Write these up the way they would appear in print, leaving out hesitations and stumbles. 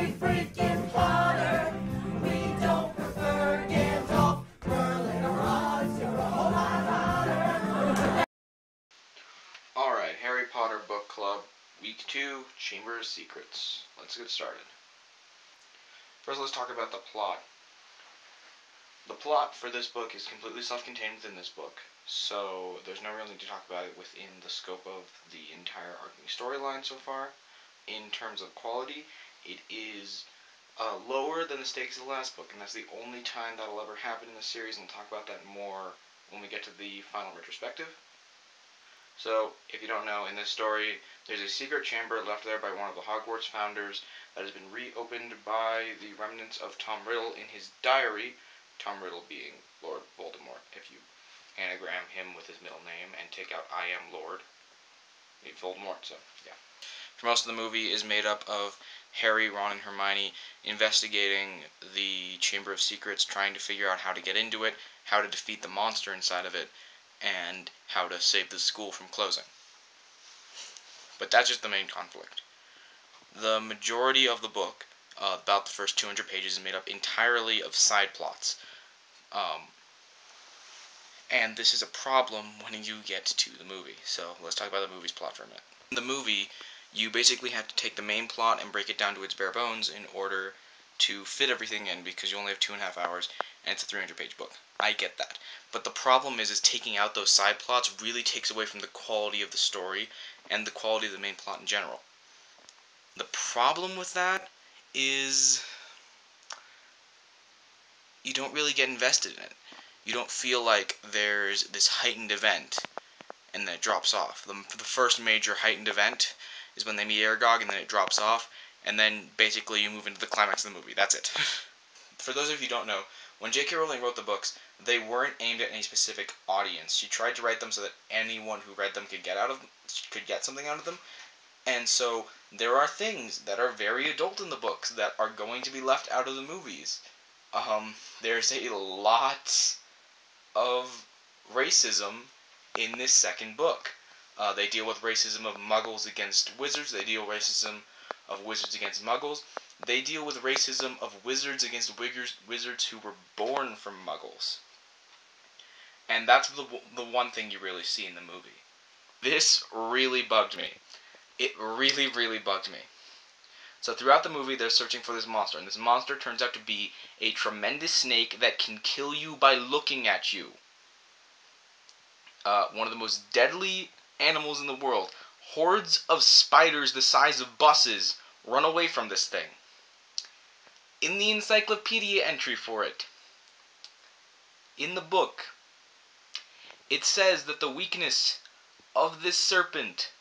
Harry freaking Potter. We don't prefer Gandalf, Merlin, or Oz. You're a whole lot hotter. Alright, Harry Potter Book Club, Week 2, Chamber of Secrets. Let's get started. First, let's talk about the plot. The plot for this book is completely self-contained within this book, so there's no real need to talk about it within the scope of the entire arcing storyline so far. In terms of quality, it is lower than the stakes of the last book, and that's the only time that'll ever happen in the series, and we'll talk about that more when we get to the final retrospective. So, if you don't know, in this story, there's a secret chamber left there by one of the Hogwarts founders that has been reopened by the remnants of Tom Riddle in his diary, Tom Riddle being Lord Voldemort, if you anagram him with his middle name and take out I am Lord Voldemort, so, yeah. For most of the movie is made up of Harry, Ron, and Hermione investigating the Chamber of Secrets, trying to figure out how to get into it, how to defeat the monster inside of it, and how to save the school from closing. But that's just the main conflict. The majority of the book, about the first 200 pages, is made up entirely of side plots. And this is a problem when you get to the movie. So let's talk about the movie's plot for a minute. In the movie, you basically have to take the main plot and break it down to its bare bones in order to fit everything in, because you only have 2.5 hours, and it's a 300-page book. I get that. But the problem is taking out those side plots really takes away from the quality of the story and the quality of the main plot in general. The problem with that is you don't really get invested in it. You don't feel like there's this heightened event and then it drops off. The first major heightened event is when they meet Aragog, and then it drops off, and then basically you move into the climax of the movie. That's it. For those of you who don't know, when J.K. Rowling wrote the books, they weren't aimed at any specific audience. She tried to write them so that anyone who read them could get something out of them. And so there are things that are very adult in the books that are going to be left out of the movies. There's a lot of racism in this second book. They deal with racism of Muggles against wizards. They deal with racism of wizards against Muggles. They deal with racism of wizards against wizards who were born from Muggles. And that's the one thing you really see in the movie. This really bugged me. It really, really bugged me. So throughout the movie, they're searching for this monster, and this monster turns out to be a tremendous snake that can kill you by looking at you. One of the most deadly animals in the world. Hordes of spiders the size of buses run away from this thing. In the encyclopedia entry for it, in the book, it says that the weakness of this serpent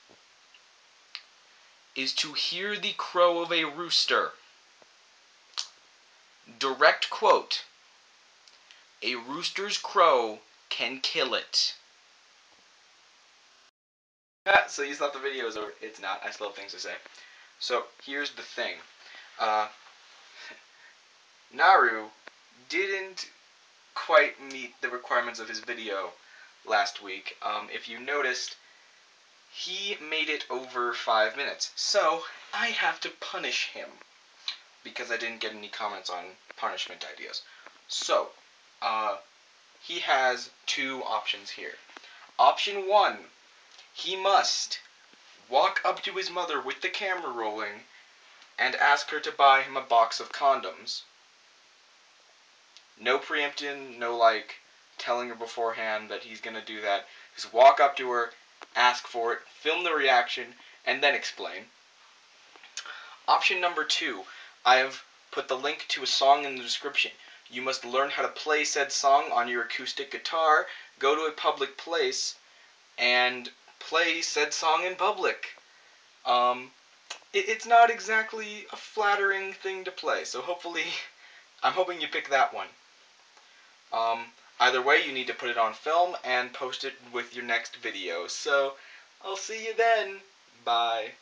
is to hear the crow of a rooster. Direct quote, "A rooster's crow can kill it." So you thought the video was over. It's not. I still have things to say. So here's the thing. Naru didn't quite meet the requirements of his video last week. If you noticed, he made it over 5 minutes. So I have to punish him because I didn't get any comments on punishment ideas. So, he has 2 options here. Option 1, he must walk up to his mother with the camera rolling and ask her to buy him a box of condoms. No preempting, no telling her beforehand that he's gonna do that. Just walk up to her, ask for it, film the reaction, and then explain. Option number 2, I have put the link to a song in the description. You must learn how to play said song on your acoustic guitar, go to a public place, and play said song in public. It's not exactly a flattering thing to play, so I'm hoping you pick that one. Either way, you need to put it on film and post it with your next video, so I'll see you then. Bye.